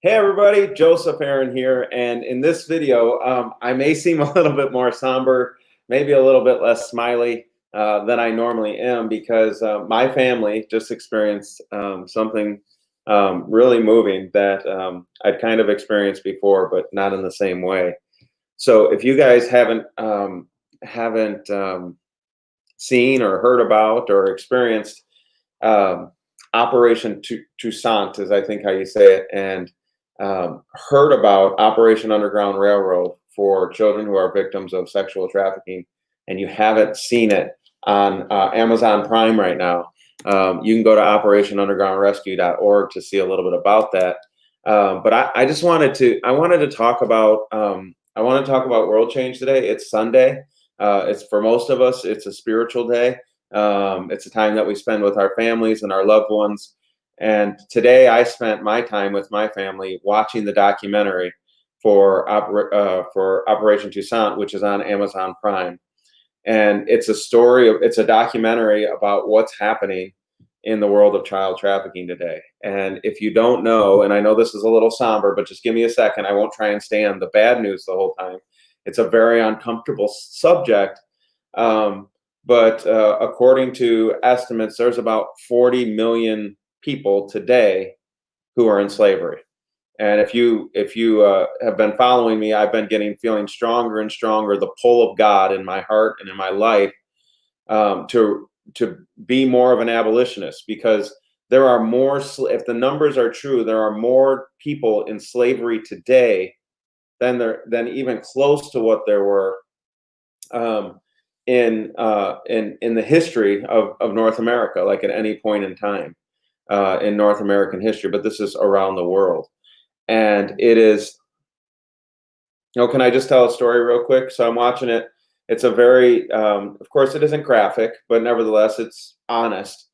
Hey everybody, Joseph Aaron here, and in this video, I may seem a little bit more somber, maybe a little bit less smiley than I normally am because my family just experienced something really moving that I'd kind of experienced before, but not in the same way. So if you guys haven't seen or heard about or experienced um, Operation Toussaint, is I think how you say it, and heard about Operation Underground Railroad for children who are victims of sexual trafficking, and you haven't seen it on Amazon Prime right now, you can go to operationundergroundrescue.org to see a little bit about that. But I just wanted to talk about world change today. It's Sunday. It's for most of us, it's a spiritual day. It's a time that we spend with our families and our loved ones. And today I spent my time with my family watching the documentary for Operation Toussaint, which is on Amazon Prime. And it's a documentary about what's happening in the world of child trafficking today. And if you don't know, and I know this is a little somber, but just give me a second. I won't try and stay on the bad news the whole time. It's a very uncomfortable subject. But according to estimates, there's about 40 million people today who are in slavery. And if you have been following me, I've been feeling stronger and stronger the pull of God in my heart and in my life to be more of an abolitionist, because there are more. If the numbers are true, there are more people in slavery today than even close to what there were in the history of North America, like at any point in time in North American history. But this is around the world. And it is, can I just tell a story real quick? So I'm watching it. It's a very, of course, it isn't graphic, but nevertheless, it's honest.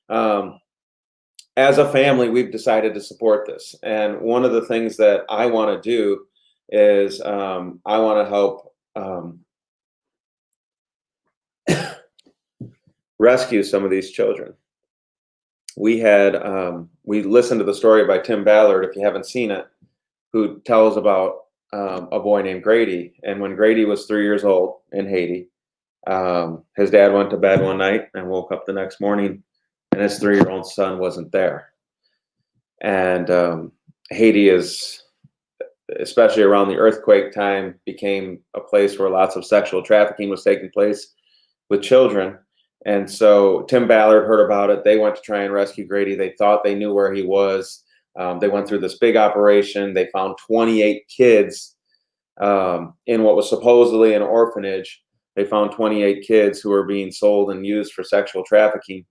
As a family, we've decided to support this. And one of the things that I want to do is I want to help rescue some of these children. We listened to the story by Tim Ballard, if you haven't seen it, who tells about a boy named Grady. And when Grady was 3 years old in Haiti, his dad went to bed one night and woke up the next morning, and his 3-year-old son wasn't there. And Haiti is, especially around the earthquake time, became a place where lots of sexual trafficking was taking place with children. And so Tim Ballard heard about it. They went to try and rescue Grady. They thought they knew where he was. They went through this big operation. They found 28 kids in what was supposedly an orphanage. They found 28 kids who were being sold and used for sexual trafficking.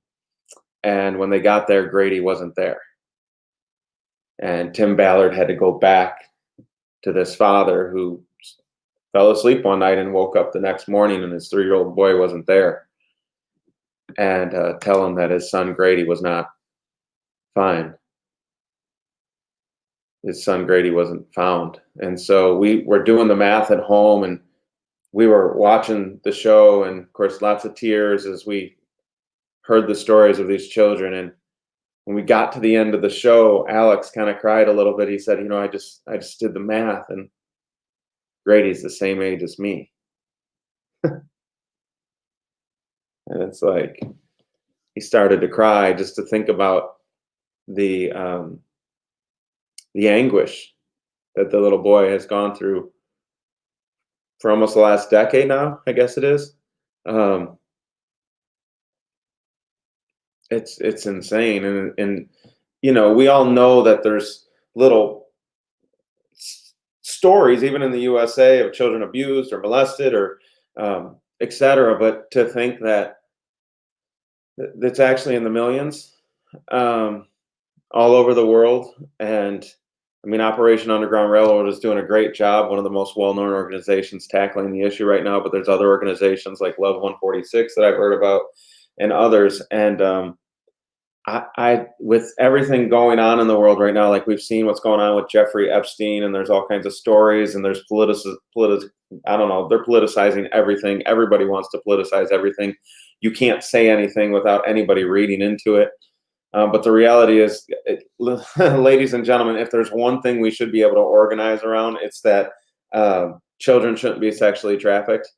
And when they got there, Grady wasn't there. And Tim Ballard had to go back to this father who fell asleep one night and woke up the next morning, and his 3-year-old boy wasn't there, and tell him that his son Grady was not fine. His son Grady wasn't found. And so we were doing the math at home, and we were watching the show, and of course lots of tears as we heard the stories of these children. And when we got to the end of the show, Alex kind of cried a little bit. He said, I just did the math, and Grady's the same age as me. And it's like he started to cry just to think about the anguish that the little boy has gone through for almost the last decade now, I guess it is. It's insane. And we all know that there's little stories, even in the USA, of children abused or molested or etc. But to think that it's actually in the millions all over the world. And I mean, Operation Underground Railroad is doing a great job, one of the most well-known organizations tackling the issue right now, but there's other organizations like Love 146 that I've heard about, and others. And I with everything going on in the world right now, like we've seen what's going on with Jeffrey Epstein, and there's all kinds of stories, and there's I don't know, they're politicizing everything. Everybody wants to politicize everything. You can't say anything without anybody reading into it. But the reality is, ladies and gentlemen, if there's one thing we should be able to organize around, it's that children shouldn't be sexually trafficked,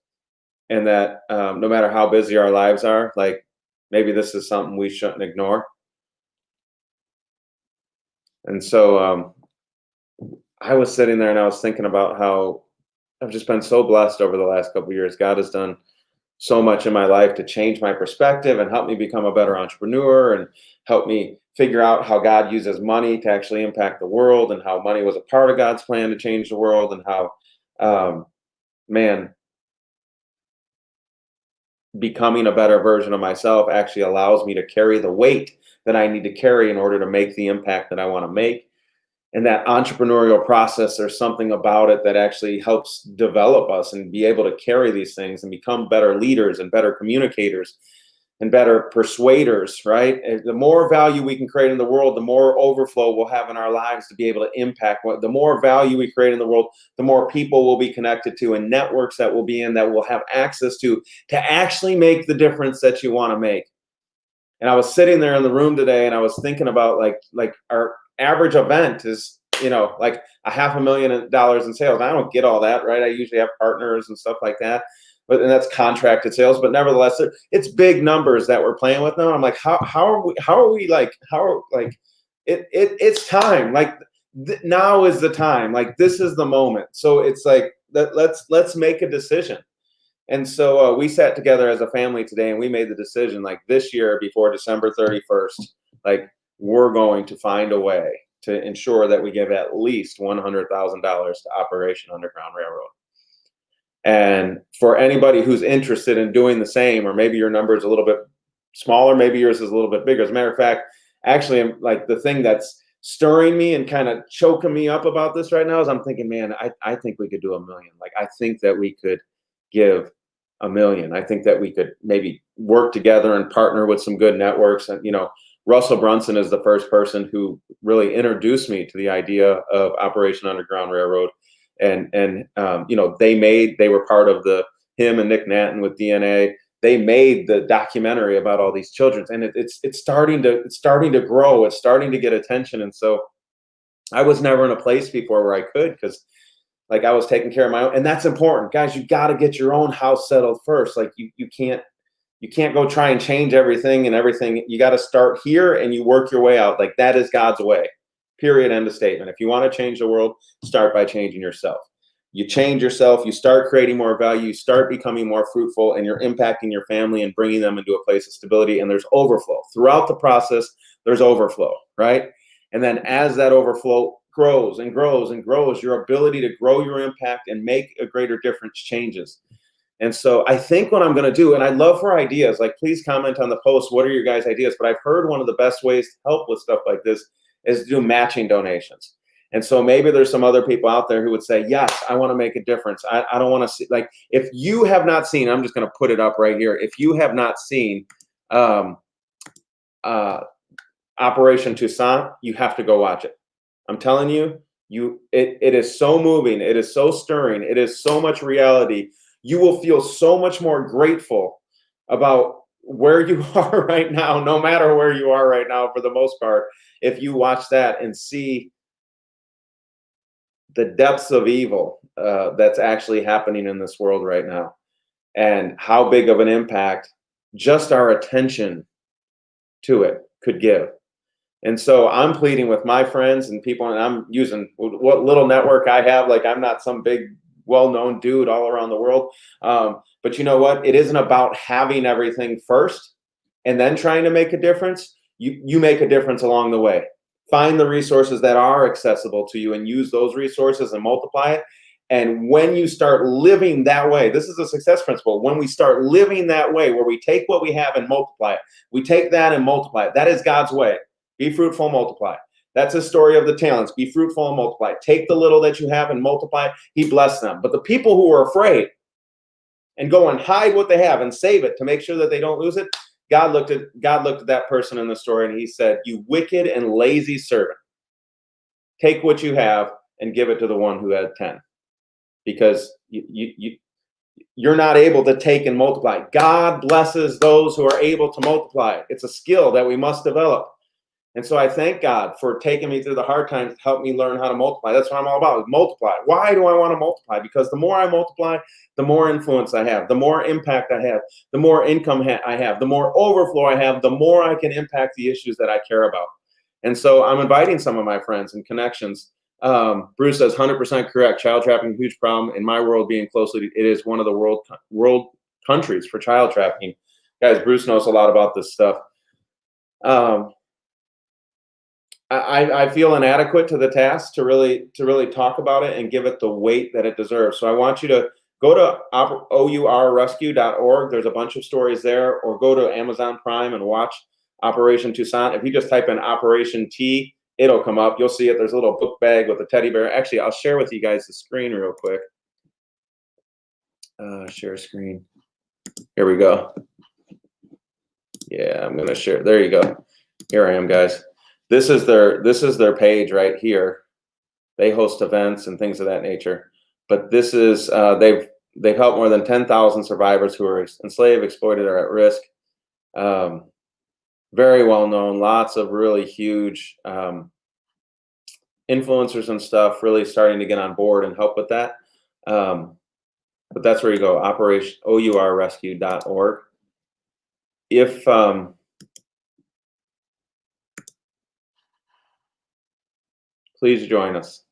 and that no matter how busy our lives are, like maybe this is something we shouldn't ignore. And so I was sitting there and I was thinking about how I've just been so blessed over the last couple of years. God has done so much in my life to change my perspective and help me become a better entrepreneur and help me figure out how God uses money to actually impact the world, and how money was a part of God's plan to change the world, and how, man, becoming a better version of myself actually allows me to carry the weight that I need to carry in order to make the impact that I want to make. And that entrepreneurial process, there's something about it that actually helps develop us and be able to carry these things and become better leaders and better communicators and better persuaders, right? And the more value we can create in the world, the more overflow we'll have in our lives to be able to impact. The more value we create in the world, the more people we'll be connected to, and networks that we'll be in, that we'll have access to actually make the difference that you want to make. And I was sitting there in the room today and I was thinking about like our average event is, like $500,000 in sales. I don't get all that, right? I usually have partners and stuff like that, and that's contracted sales. But nevertheless, it's big numbers that we're playing with now. I'm like, it's time. Like now is the time. Like this is the moment. So it's like let's make a decision. And so we sat together as a family today and we made the decision, like this year before December 31st, like we're going to find a way to ensure that we give at least $100,000 to Operation Underground Railroad. And for anybody who's interested in doing the same, or maybe your number is a little bit smaller, maybe yours is a little bit bigger. As a matter of fact, actually, I'm like the thing that's stirring me and kind of choking me up about this right now is I'm thinking, man, I think we could do $1 million. Like I think that we could give $1 million. I think that we could maybe work together and partner with some good networks. And Russell Brunson is the first person who really introduced me to the idea of Operation Underground Railroad. And they were part of him and Nick Natton with DNA. They made the documentary about all these children, and it's starting to grow. It's starting to get attention. And so I was never in a place before where I could, because like I was taking care of my own, and that's important, guys. You got to get your own house settled first. Like you can't go try and change everything. You got to start here and you work your way out. Like that is God's way. Period. End of statement. If you want to change the world, start by changing yourself. You change yourself, you start creating more value, you start becoming more fruitful, and you're impacting your family and bringing them into a place of stability. And there's overflow throughout the process. There's overflow, right? And then as that overflow grows and grows and grows, your ability to grow your impact and make a greater difference changes. And so I think what I'm going to do, and I'd love for ideas, like please comment on the post. What are your guys' ideas? But I've heard one of the best ways to help with stuff like this is to do matching donations. And so maybe there's some other people out there who would say, yes, I want to make a difference. I don't want to see, like, if you have not seen, I'm just going to put it up right here. If you have not seen Operation Toussaint, you have to go watch it. I'm telling you, it is so moving. It is so stirring. It is so much reality. You will feel so much more grateful about where you are right now, no matter where you are right now, for the most part, if you watch that and see the depths of evil that's actually happening in this world right now, and how big of an impact just our attention to it could give. And so I'm pleading with my friends and people, and I'm using what little network I have. Like I'm not some big well-known dude all around the world. But you know what? It isn't about having everything first and then trying to make a difference. You make a difference along the way. Find the resources that are accessible to you and use those resources and multiply it. And when you start living that way, this is a success principle. When we start living that way, where we take what we have and multiply it, we take that and multiply it. That is God's way. Be fruitful, multiply. That's a story of the talents. Be fruitful and multiply. Take the little that you have and multiply it. He blessed them. But the people who are afraid and go and hide what they have and save it to make sure that they don't lose it, God looked at that person in the story and he said, you wicked and lazy servant, take what you have and give it to the one who had 10, because you're not able to take and multiply. God blesses those who are able to multiply. It's a skill that we must develop. And so I thank God for taking me through the hard times to help me learn how to multiply. That's what I'm all about, is multiply. Why do I want to multiply? Because the more I multiply, the more influence I have, the more impact I have, the more income I have, the more overflow I have, the more I can impact the issues that I care about. And so I'm inviting some of my friends and connections. Bruce says 100% correct. Child trafficking, huge problem. In my world, being closely, it is one of the world countries for child trafficking. Guys, Bruce knows a lot about this stuff. I feel inadequate to the task to really talk about it and give it the weight that it deserves. So I want you to go to OURrescue.org. There's a bunch of stories there, or go to Amazon Prime and watch Operation Toussaint. If you just type in Operation T, it'll come up. You'll see it. There's a little book bag with a teddy bear. Actually, I'll share with you guys the screen real quick. Share screen. Here we go. Yeah, I'm gonna share. There you go. Here I am, guys. This is their page right here. They host events and things of that nature. But this is they've helped more than 10,000 survivors who are enslaved, exploited, or at risk. Very well known. Lots of really huge influencers and stuff really starting to get on board and help with that. But that's where you go. Operation OURrescue.org. If please join us.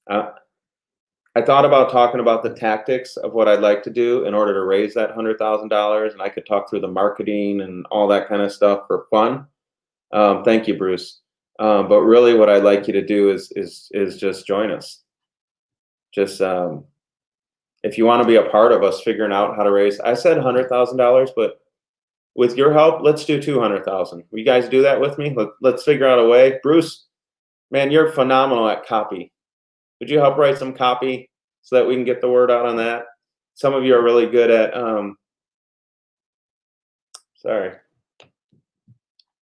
I thought about talking about the tactics of what I'd like to do in order to raise that $100,000, and I could talk through the marketing and all that kind of stuff for fun. Thank you, Bruce. But really, what I'd like you to do is just join us. Just if you want to be a part of us figuring out how to raise. I said $100,000, but with your help, let's do 200,000. Will you guys do that with me? Let's figure out a way. Bruce, man, you're phenomenal at copy. Would you help write some copy so that we can get the word out on that? Some of you are really good at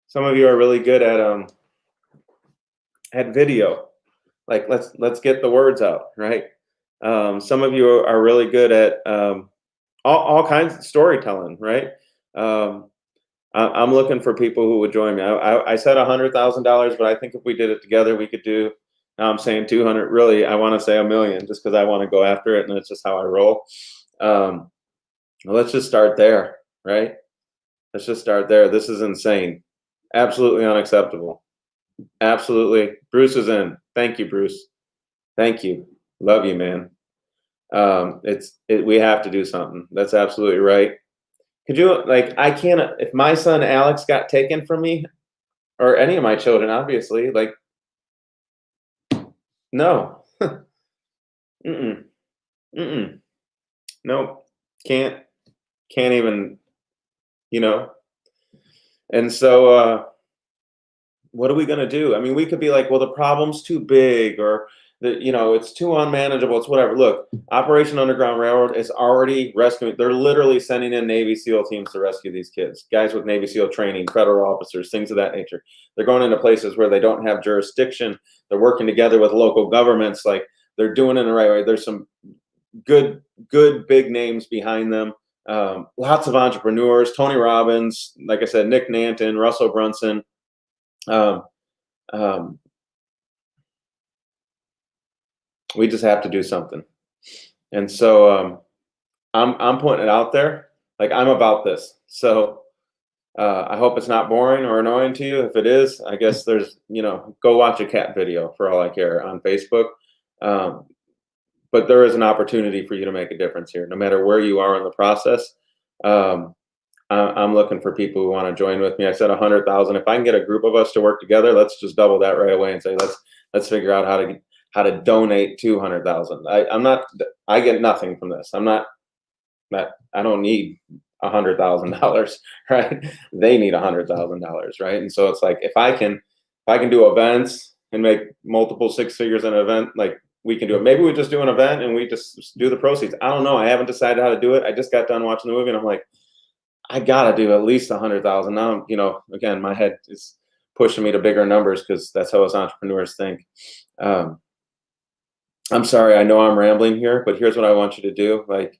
some of you are really good at video. Like let's get the words out, right? Some of you are really good at all kinds of storytelling, right? I'm looking for people who would join me. I said $100,000, but I think if we did it together, we could do. Now I'm saying 200. Really, I want to say $1 million, just because I want to go after it, and it's just how I roll. Let's just start there, right? Let's just start there. This is insane, absolutely unacceptable. Absolutely. Bruce is in. Thank you, Bruce. Thank you. Love you, man. We have to do something. That's absolutely right. Could you, like, I can't, if my son Alex got taken from me, or any of my children, obviously, like, no. Nope. Can't even, And so, what are we going to do? I mean, we could be like, well, the problem's too big, or it's too unmanageable. It's whatever. Look, Operation Underground Railroad is already rescuing. They're literally sending in Navy SEAL teams to rescue these kids, guys with Navy SEAL training, federal officers, things of that nature. They're going into places where they don't have jurisdiction. They're working together with local governments. Like, they're doing it in the right way. There's some good big names behind them. Lots of entrepreneurs, Tony Robbins, like I said, Nick Nanton, Russell Brunson. We just have to do something. And so I'm putting it out there. Like, I'm about this. So I hope it's not boring or annoying to you. If it is, I guess there's, go watch a cat video for all I care on Facebook. But there is an opportunity for you to make a difference here, no matter where you are in the process. I'm looking for people who want to join with me. I said 100,000. If I can get a group of us to work together, let's just double that right away and say, let's figure out how to donate 200,000. I get nothing from this. I don't need $100,000, right? They need $100,000, right? And so it's like, if I can do events and make multiple six figures in an event, like, we can do it. Maybe we just do an event and we just do the proceeds. I don't know. I haven't decided how to do it. I just got done watching the movie and I'm like, I gotta do at least 100,000. Now, again, my head is pushing me to bigger numbers because that's how us entrepreneurs think. I'm sorry, I know I'm rambling here, but here's what I want you to do. Like,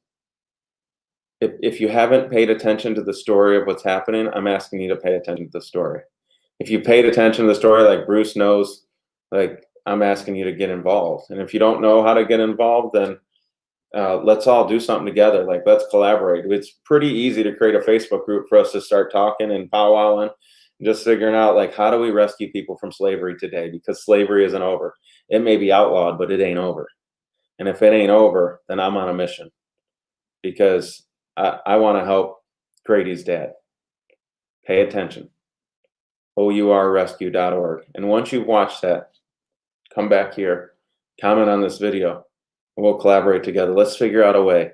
if you haven't paid attention to the story of what's happening, I'm asking you to pay attention to the story. if you paid attention to the story, like Bruce knows, like I'm asking you to get involved. And if you don't know how to get involved, then let's all do something together. Like, let's collaborate. It's pretty easy to create a Facebook group for us to start talking and powwowing, and just figuring out, like, how do we rescue people from slavery today? Because slavery isn't over. It may be outlawed, but it ain't over. And if it ain't over, then I'm on a mission, because I want to help Grady's dad. Pay attention. OURrescue.org. And once you've watched that, come back here, comment on this video, and we'll collaborate together. Let's figure out a way.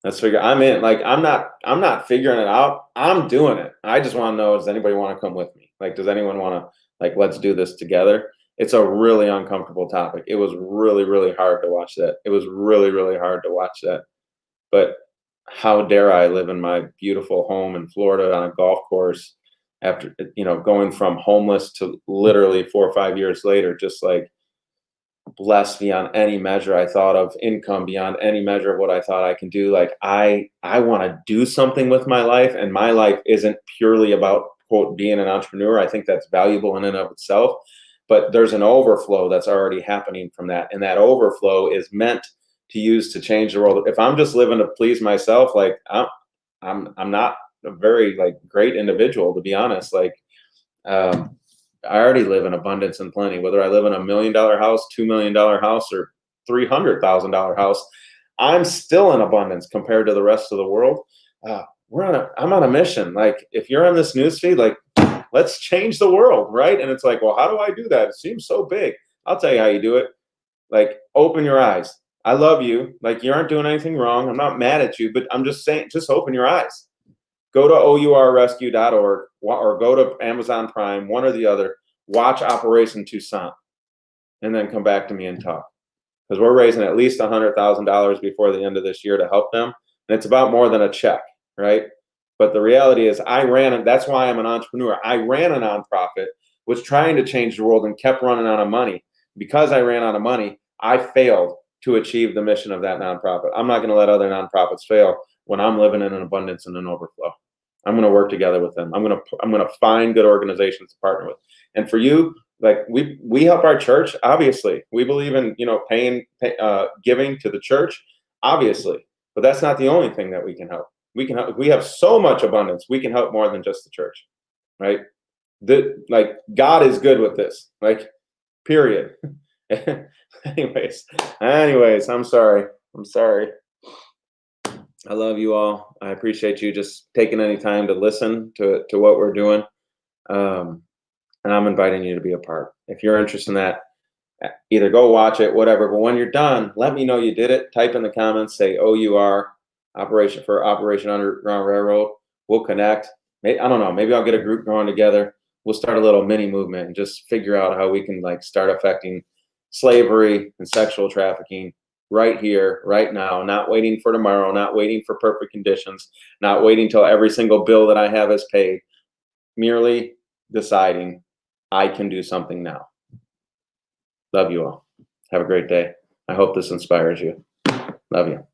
I'm in. Like, I'm not figuring it out. I'm doing it. I just want to know, does anybody want to come with me? Like, does anyone want to, like, let's do this together? It's a really uncomfortable topic. It was really, really hard to watch that. It was really, really hard to watch that. But how dare I live in my beautiful home in Florida on a golf course after, going from homeless to literally 4 or 5 years later, just like blessed beyond any measure I thought of, income beyond any measure of what I thought I can do. Like, I want to do something with my life, and my life isn't purely about, quote, being an entrepreneur. I think that's valuable in and of itself, but there's an overflow that's already happening from that. And that overflow is meant to use to change the world. If I'm just living to please myself, like, I'm not a very, like, great individual, to be honest. Like, I already live in abundance and plenty. Whether I live in $1 million house, $2 million house, or $300,000 house, I'm still in abundance compared to the rest of the world. I'm on a mission. Like, if you're on this newsfeed, like, let's change the world, right? And it's like, well, how do I do that? It seems so big. I'll tell you how you do it. Like, open your eyes. I love you. Like, you aren't doing anything wrong. I'm not mad at you, but I'm just saying, just open your eyes. Go to OURrescue.org or go to Amazon Prime, one or the other. Watch Operation Toussaint, and then come back to me and talk. Because we're raising at least $100,000 before the end of this year to help them. And it's about more than a check, right? But the reality is, that's why I'm an entrepreneur. I ran a nonprofit, was trying to change the world, and kept running out of money. Because I ran out of money, I failed to achieve the mission of that nonprofit. I'm not going to let other nonprofits fail when I'm living in an abundance and an overflow. I'm going to work together with them. I'm going to find good organizations to partner with. And for you, like, we help our church. Obviously, we believe in, giving to the church, obviously, but that's not the only thing that we can help. We have so much abundance. We can help more than just the church, right? Like, God is good with this, like, period. anyways, I'm sorry. I love you all. I appreciate you just taking any time to listen to what we're doing. And I'm inviting you to be a part. If you're interested in that, either go watch it, whatever. But when you're done, let me know you did it. Type in the comments, say O.U.R. Operation Underground Railroad. We'll connect. I don't know. Maybe I'll get a group going together. We'll start a little mini movement and just figure out how we can, like, start affecting slavery and sexual trafficking right here, right now, not waiting for tomorrow, not waiting for perfect conditions, not waiting till every single bill that I have is paid, merely deciding I can do something now. Love you all. Have a great day. I hope this inspires you. Love you.